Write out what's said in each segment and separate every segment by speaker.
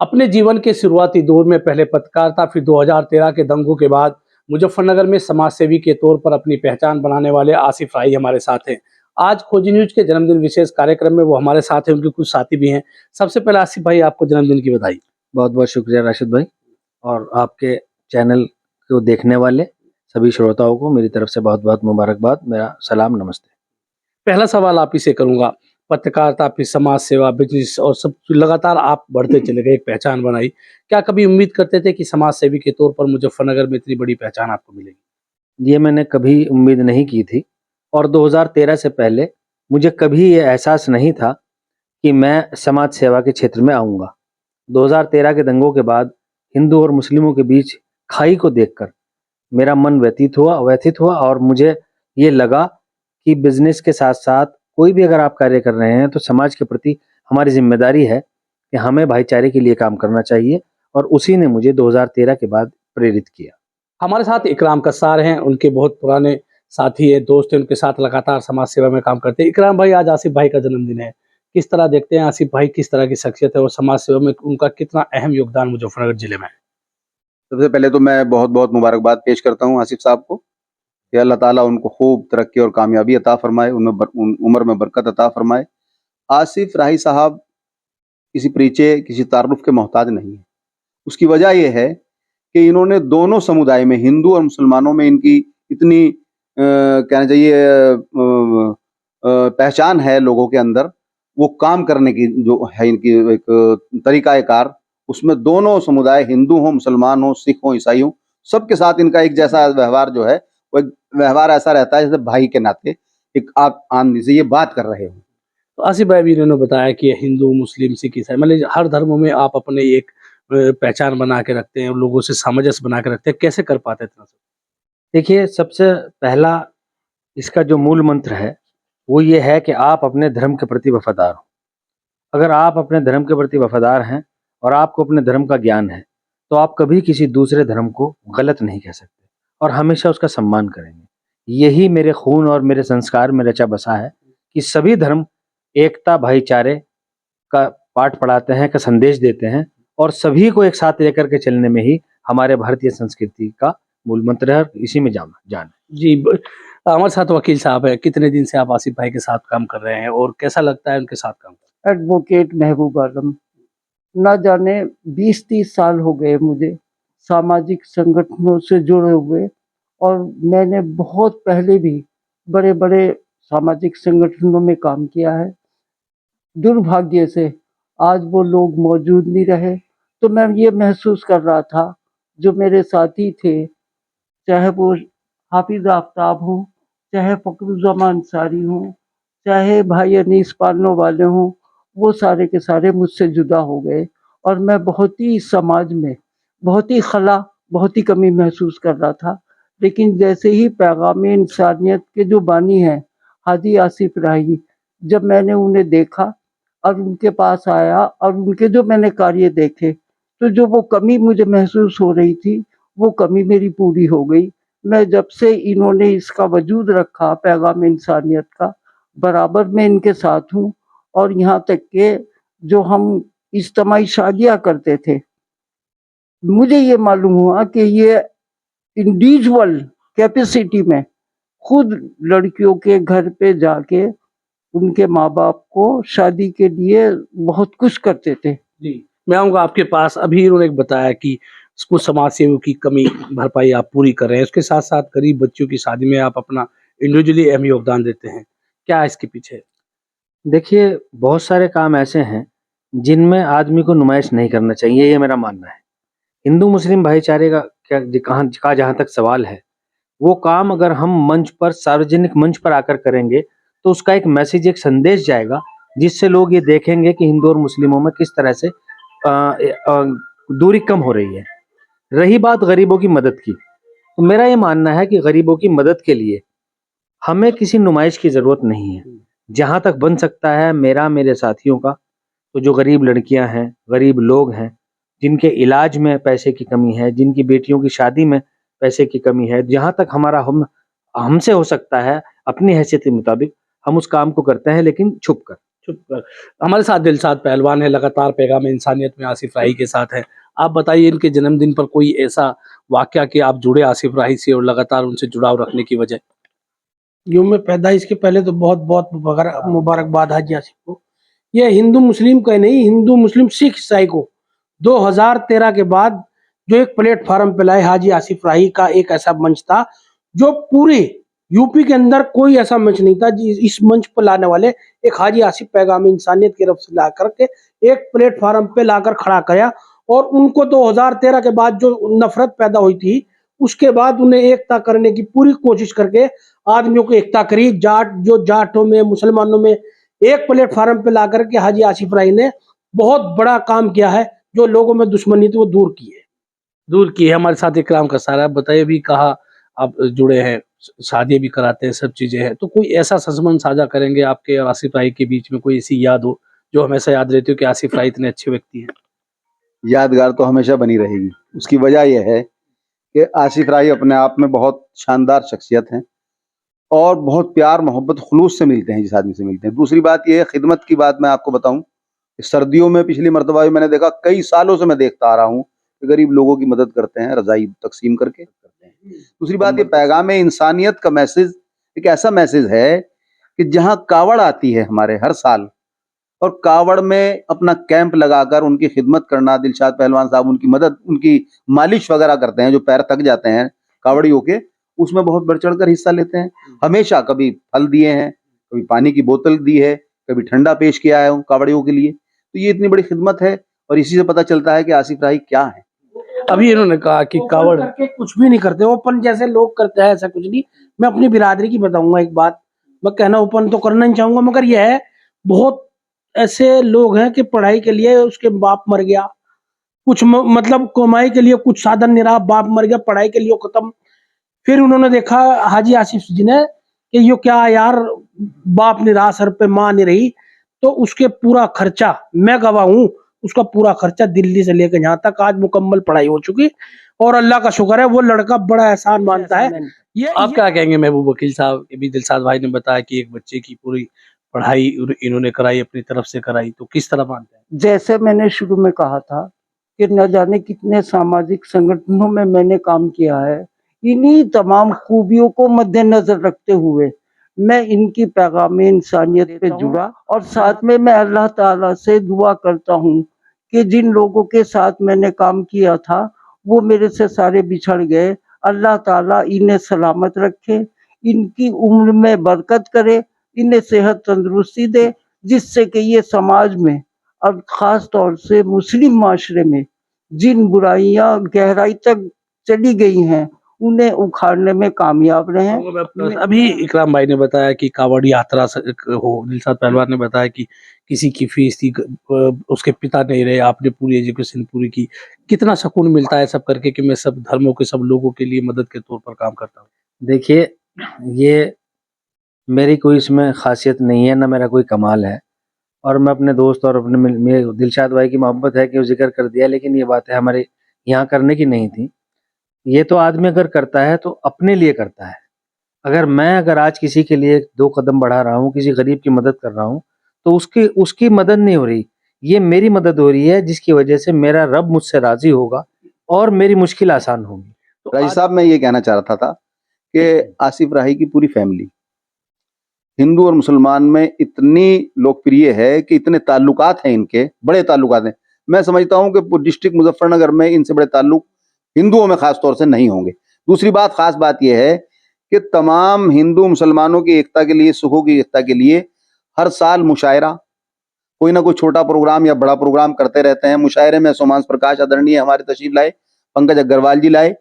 Speaker 1: अपने जीवन के शुरुआती दौर में पहले पत्रकारिता, फिर 2013 के दंगों के बाद मुजफ्फरनगर में समाज सेवी के तौर पर अपनी पहचान बनाने वाले आसिफ राही हमारे साथ हैं। आज खोजी न्यूज के जन्मदिन विशेष कार्यक्रम में वो हमारे साथ हैं, उनके कुछ साथी भी हैं। सबसे पहले आसिफ भाई, आपको जन्मदिन की बधाई।
Speaker 2: बहुत बहुत शुक्रिया राशिद भाई, और आपके चैनल को देखने वाले सभी श्रोताओं को मेरी तरफ से बहुत बहुत मुबारकबाद। मेरा सलाम, नमस्ते।
Speaker 1: पहला सवाल आप ही से करूंगा। पत्रकारिता, फिर समाज सेवा, बिजनेस और सब लगातार आप बढ़ते चले गए, एक पहचान बनाई। क्या कभी उम्मीद करते थे कि समाज सेवी के तौर पर मुजफ्फरनगर में इतनी बड़ी पहचान आपको मिलेगी?
Speaker 2: ये मैंने कभी उम्मीद नहीं की थी, और 2013 से पहले मुझे कभी ये एहसास नहीं था कि मैं समाज सेवा के क्षेत्र में आऊँगा। 2013 के दंगों के बाद हिंदू और मुस्लिमों के बीच खाई को देखकर मेरा मन व्यथित हुआ, और मुझे ये लगा कि बिजनेस के साथ साथ कोई भी अगर आप कार्य कर रहे हैं तो समाज के प्रति हमारी जिम्मेदारी है कि हमें भाईचारे के लिए काम करना चाहिए, और उसी ने मुझे 2013 के बाद प्रेरित किया।
Speaker 1: हमारे साथ इकराम कस्सार हैं, उनके बहुत पुराने साथी हैं, दोस्त हैं, उनके साथ लगातार समाज सेवा में काम करते हैं। इकराम भाई, आज आसिफ भाई का जन्मदिन है, किस तरह देखते हैं आसिफ भाई, किस तरह की शख्सियत है और समाज सेवा में उनका कितना अहम योगदान मुजफ्फरनगर जिले में है?
Speaker 3: सबसे पहले तो मैं बहुत-बहुत मुबारकबाद पेश करता हूँ आसिफ साहब को कि अल्लाह ताला उनको खूब तरक्की और कामयाबी अता फ़रमाए, उम्र में बरकत अता फ़रमाए। आसिफ राही साहब किसी परिचय, किसी तारुफ़ के मोहताज नहीं हैं। उसकी वजह ये है कि इन्होंने दोनों समुदाय में, हिंदू और मुसलमानों में इनकी इतनी कहना चाहिए पहचान है लोगों के अंदर, वो काम करने की जो है इनकी एक तरीक़ा-ए-कार, उसमें दोनों समुदाय, हिंदू हों, मुसलमान हों, सिख हों, ईसाई हों, सबके साथ इनका एक जैसा व्यवहार जो है, वो एक व्यवहार ऐसा रहता है जैसे भाई के नाते एक आप आमने से ये बात कर रहे हो।
Speaker 1: तो आसिफ भाई, अभी इन्होंने बताया कि हिंदू, मुस्लिम, सिख, ईसाई, मतलब हर धर्म में आप अपने एक पहचान बना के रखते हैं और लोगों से सामंजस्य बना के रखते हैं। कैसे कर पाते हैं इतना सब?
Speaker 2: देखिए, सबसे पहला इसका जो मूल मंत्र है, वो ये है कि आप अपने धर्म के प्रति वफ़ादार हो। अगर आप अपने धर्म के प्रति वफ़ादार हैं और आपको अपने धर्म का ज्ञान है, तो आप कभी किसी दूसरे धर्म को गलत नहीं कह सकते, और हमेशा उसका सम्मान करेंगे। यही मेरे खून और मेरे संस्कार में रचा बसा है कि सभी धर्म एकता, भाईचारे का पाठ पढ़ाते हैं, का संदेश देते हैं, और सभी को एक साथ लेकर के चलने में ही हमारे भारतीय संस्कृति का मूल मंत्र है, इसी में जान है।
Speaker 1: जी, हमारे साथ वकील साहब है। कितने दिन से आप आसिफ भाई के साथ काम कर रहे हैं और कैसा लगता है उनके साथ काम कर?
Speaker 4: एडवोकेट महबूब आलम, ना जाने 20-30 साल हो गए मुझे सामाजिक संगठनों से जुड़े हुए, और मैंने बहुत पहले भी बड़े-बड़े सामाजिक संगठनों में काम किया है। दुर्भाग्य से आज वो लोग मौजूद नहीं रहे, तो मैं ये महसूस कर रहा था, जो मेरे साथी थे, चाहे वो हाफिज़ आफ्ताब हों, चाहे फ़खरुज़्ज़मान अंसारी हों, चाहे भाई अनीस पालनों वाले हों, वो सारे के सारे मुझसे जुदा हो गए, और मैं बहुत ही समाज में बहुत ही खला, बहुत ही कमी महसूस कर रहा था। लेकिन जैसे ही पैगाम-ए इंसानियत के जो बानी हैं, हाजी आसिफ राही, जब मैंने उन्हें देखा और उनके पास आया और उनके जो मैंने कार्य देखे, तो जो वो कमी मुझे महसूस हो रही थी, वो कमी मेरी पूरी हो गई। मैं जब से इन्होंने इसका वजूद रखा पैगाम इंसानियत का, बराबर मैं इनके साथ हूँ, और यहाँ तक के जो हम इज्तिमाई शादियाँ करते थे, मुझे ये मालूम हुआ कि ये इंडिविजुअल कैपेसिटी में खुद लड़कियों के घर पे जाके उनके माँ-बाप को शादी के लिए बहुत कुछ करते थे।
Speaker 1: जी, मैं आऊँगा आपके पास। अभी इन्होंने बताया कि कुछ समाज सेवियों की कमी भरपाई आप पूरी कर रहे हैं, उसके साथ-साथ गरीब बच्चों की शादी में आप अपना इंडिविजुअली अहम योगदान देते हैं। क्या है इसके पीछे?
Speaker 2: देखिए, बहुत सारे काम ऐसे हैं जिनमें आदमी को नुमाइश नहीं करना चाहिए, ये मेरा मानना है। हिंदू मुस्लिम भाईचारे का जहाँ तक सवाल है, वो काम अगर हम मंच पर, सार्वजनिक मंच पर आकर करेंगे, तो उसका एक मैसेज, एक संदेश जाएगा, जिससे लोग ये देखेंगे कि हिंदू और मुस्लिमों में किस तरह से दूरी कम हो रही है। रही बात गरीबों की मदद की, तो मेरा ये मानना है कि गरीबों की मदद के लिए हमें किसी नुमाइश की ज़रूरत नहीं है। जहाँ तक बन सकता है मेरा, मेरे साथियों का, तो जो गरीब लड़कियाँ हैं, गरीब लोग हैं, जिनके इलाज में पैसे की कमी है, जिनकी बेटियों की शादी में पैसे की कमी है, जहाँ तक हमसे हो सकता है अपनी हैसियत के मुताबिक हम उस काम को करते हैं, लेकिन छुप कर।
Speaker 1: चुप कर। हमारे साथ दिलशाद पहलवान है, लगातार पैगाम इंसानियत में आसिफ राही के साथ है। आप बताइए इनके जन्मदिन पर कोई ऐसा वाकया कि आप जुड़े आसिफ राही से और लगातार उनसे जुड़ाव रखने की वजह?
Speaker 5: यूं में पैदाइश के पहले तो बहुत बहुत मुबारकबाद हाजी आसिफ को। यह हिंदू मुस्लिम का नहीं, हिंदू मुस्लिम सिख ईसाई को 2013 के बाद जो एक प्लेटफार्म पे लाए हाजी आसिफ राही का एक ऐसा मंच था जो पूरे यूपी के अंदर कोई ऐसा मंच नहीं था। इस मंच पर लाने वाले एक हाजी आसिफ पैगाम इंसानियत की तरफ से ला करके एक प्लेटफार्म पे लाकर खड़ा किया। और उनको 2013 के बाद जो नफरत पैदा हुई थी उसके बाद उन्हें एकता करने की पूरी कोशिश करके आदमियों को एकता करी। जाटों में, मुसलमानों में एक प्लेटफार्म पे ला करके हाजी आसिफ राही ने बहुत बड़ा काम किया है। जो लोगों में दुश्मनी थी वो दूर की है।
Speaker 1: दूर की है। हमारे साथ इकराम का सारा बताइए भी कहा आप जुड़े हैं, शादी भी कराते हैं, सब चीजें हैं, तो कोई ऐसा संस्मरण साझा करेंगे आपके और आसिफ राही के बीच में, कोई ऐसी याद हो जो हमेशा याद रहती हो कि आसिफ राही इतने अच्छे व्यक्ति हैं?
Speaker 3: यादगार तो हमेशा बनी रहेगी। उसकी वजह यह है कि आसिफ राही अपने आप में बहुत शानदार शख्सियत हैं और बहुत प्यार मोहब्बत खुलूस से मिलते हैं जिस आदमी से मिलते हैं। दूसरी बात यह है, खिदमत की बात मैं आपको बताऊं, सर्दियों में पिछली मरतबा भी मैंने देखा, कई सालों से मैं देखता आ रहा हूं कि गरीब लोगों की मदद करते हैं, रजाई तकसीम करके करते हैं। दूसरी बात, ये पैगाम इंसानियत का मैसेज एक ऐसा मैसेज है कि जहां कावड़ आती है हमारे हर साल, और कावड़ में अपना कैंप लगाकर उनकी खिदमत करना, दिलशाद पहलवान साहब उनकी मदद, उनकी मालिश वगैरह करते हैं, जो पैर थक जाते हैं कावड़ियों के, उसमें बहुत बढ़ चढ़ कर हिस्सा लेते हैं। हमेशा कभी फल दिए हैं, कभी पानी की बोतल दी है, कभी ठंडा पेश किया है उन कावड़ियों के लिए। तो ये इतनी बड़ी खिदमत है और इसी से पता चलता है कि आसिफ राही क्या है।
Speaker 1: अभी इन्होंने कहा कि
Speaker 5: ओपन
Speaker 1: कावड़
Speaker 5: करके कुछ भी नहीं करते, ओपन जैसे लोग करते हैं ऐसा कुछ नहीं। मैं अपनी बिरादरी की बताऊंगा एक बात, मैं कहना ओपन तो करना नहीं चाहूंगा, मगर यह है बहुत ऐसे लोग हैं कि पढ़ाई के लिए उसके बाप मर गया, कुछ मतलब कमाई के लिए कुछ साधन नहीं रहा, बाप मर गया, पढ़ाई के लिए खत्म। फिर उन्होंने देखा हाजी आसिफ जी ने कि ये क्या यार, बाप नहीं रहा सर पे, माँ नहीं रही, तो उसके पूरा खर्चा, मैं गवाह हूँ, उसका पूरा खर्चा दिल्ली से लेकर यहाँ तक आज मुकम्मल पढ़ाई हो चुकी। और अल्लाह का शुक्र है वो लड़का बड़ा एहसान मानता है।
Speaker 1: आप क्या कहेंगे महबूब वकील साहब? अभी दिलशाद भाई ने बताया कि एक बच्चे की पूरी पढ़ाई इन्होंने कराई, अपनी तरफ से कराई, तो किस तरह मानते हैं?
Speaker 4: जैसे मैंने शुरू में कहा था कि न जाने कितने सामाजिक संगठनों में मैंने काम किया है, इन्हीं तमाम खूबियों को मद्देनजर रखते हुए मैं इनकी पैगाम इंसानियत पे जुड़ा। और साथ में मैं अल्लाह ताला से दुआ करता हूँ कि जिन लोगों के साथ मैंने काम किया था वो मेरे से सारे बिछड़ गए, अल्लाह ताला इन्हें सलामत रखे, इनकी उम्र में बरकत करे, इन्हें सेहत तंदुरुस्ती दे, जिससे कि ये समाज में और ख़ास तौर से मुस्लिम माशरे में जिन बुराइयां गहराई तक चली गई हैं उन्हें उखाड़ने में कामयाब रहें।
Speaker 1: अभी इकराम भाई ने बताया कि कावड़ यात्रा हो, दिलशाद पहलवान ने बताया कि किसी की फीस थी, उसके पिता नहीं रहे, आपने पूरी एजुकेशन पूरी की। कितना सुकून मिलता है सब करके कि मैं सब धर्मों के सब लोगों के लिए मदद के तौर पर काम करता हूँ।
Speaker 2: देखिए, ये मेरी कोई इसमें खासियत नहीं है, ना मेरा कोई कमाल है। और मैं अपने दोस्त और अपने मेरे दिलशाद भाई की मोहब्बत है कि वो जिक्र कर दिया, लेकिन ये बातें हमारे यहाँ करने की नहीं थी। ये तो आदमी अगर करता है तो अपने लिए करता है। अगर आज किसी के लिए 2 कदम बढ़ा रहा हूँ, किसी गरीब की मदद कर रहा हूँ, तो उसकी मदद नहीं हो रही, ये मेरी मदद हो रही है, जिसकी वजह से मेरा रब मुझसे राज़ी होगा और मेरी मुश्किल आसान होगी।
Speaker 1: तो
Speaker 3: राही साहब, मैं ये कहना चाह रहा था कि आसिफ राही की पूरी फैमिली हिंदू और मुसलमान में इतनी लोकप्रिय है कि इतने ताल्लुकात हैं, इनके बड़े ताल्लुकात हैं। मैं समझता हूं कि डिस्ट्रिक्ट मुजफ्फरनगर में इनसे बड़े ताल्लुक हिंदुओं में खास तौर से नहीं होंगे। दूसरी बात, खास बात यह है कि तमाम हिंदू मुसलमानों की एकता के लिए, सुखों की एकता के लिए हर साल मुशायरा, कोई ना कोई छोटा प्रोग्राम या बड़ा प्रोग्राम करते रहते हैं। मुशायरे में सोमांश प्रकाश आदरणीय हमारे तशरीफ लाए, पंकज अग्रवाल जी लाए,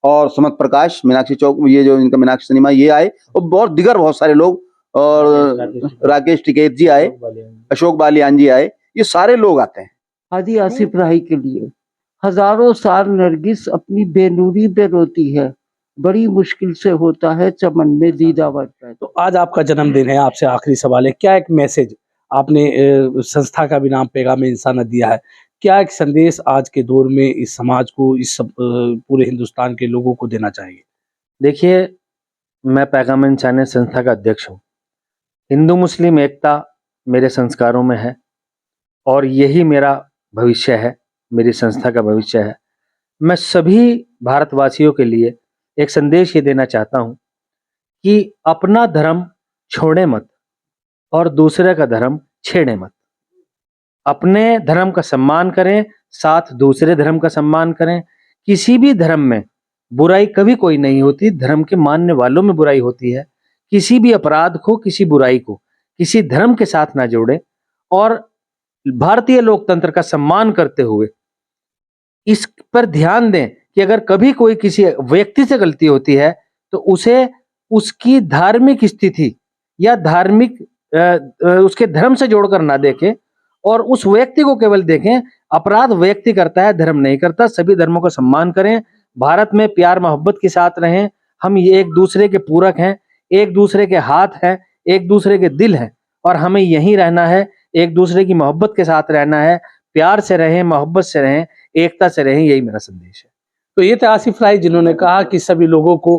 Speaker 3: और सुमत प्रकाश मीनाक्षी चौक, ये जो इनका मीनाक्षी सिनेमा, ये आए, और बहुत दिगर बहुत सारे लोग, और राकेश टिकैत जी आए, अशोक बालियान जी आए, ये सारे लोग आते हैं।
Speaker 4: हाजी आसिफ राही के लिए हजारों साल नरगिस अपनी बेनूरी पे रोती है, बड़ी मुश्किल से होता है चमन में दीदावर पैदा।
Speaker 1: तो आज आपका जन्मदिन है, आपसे आखिरी सवाल है, क्या एक मैसेज आपने संस्था का भी नाम पैगाम इंसानियत दिया है, क्या एक संदेश आज के दौर में इस समाज को, इस पूरे हिंदुस्तान के लोगों को देना चाहिए?
Speaker 2: देखिए, मैं पैगाम इंसानियत संस्था का अध्यक्ष हूँ। हिंदू मुस्लिम एकता मेरे संस्कारों में है और यही मेरा भविष्य है, मेरी संस्था का भविष्य है। मैं सभी भारतवासियों के लिए एक संदेश ये देना चाहता हूँ कि अपना धर्म छोड़े मत और दूसरे का धर्म छेड़े मत। अपने धर्म का सम्मान करें, साथ दूसरे धर्म का सम्मान करें। किसी भी धर्म में बुराई कभी कोई नहीं होती, धर्म के मानने वालों में बुराई होती है। किसी भी अपराध को, किसी बुराई को किसी धर्म के साथ ना जोड़े और भारतीय लोकतंत्र का सम्मान करते हुए इस पर ध्यान दें कि अगर कभी कोई किसी व्यक्ति से गलती होती है तो उसे उसकी धार्मिक स्थिति या धार्मिक उसके धर्म से जोड़कर ना देखें और उस व्यक्ति को केवल देखें। अपराध व्यक्ति करता है, धर्म नहीं करता। सभी धर्मों का सम्मान करें, भारत में प्यार मोहब्बत के साथ रहें। हम ये एक दूसरे के पूरक हैं, एक दूसरे के हाथ हैं, एक दूसरे के दिल हैं और हमें यहीं रहना है, एक दूसरे की मोहब्बत के साथ रहना है। प्यार से रहें, मोहब्बत से रहें, एकता से रहें, यही मेरा संदेश है।
Speaker 1: तो ये थे आसिफ राही जिन्होंने कहा कि सभी लोगों को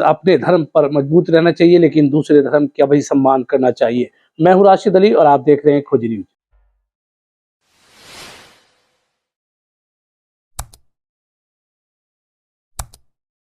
Speaker 1: अपने धर्म पर मजबूत रहना चाहिए, लेकिन दूसरे धर्म का भी सम्मान करना चाहिए। मैं हूँ राशिद अली और आप देख रहे हैं खोजी न्यूज।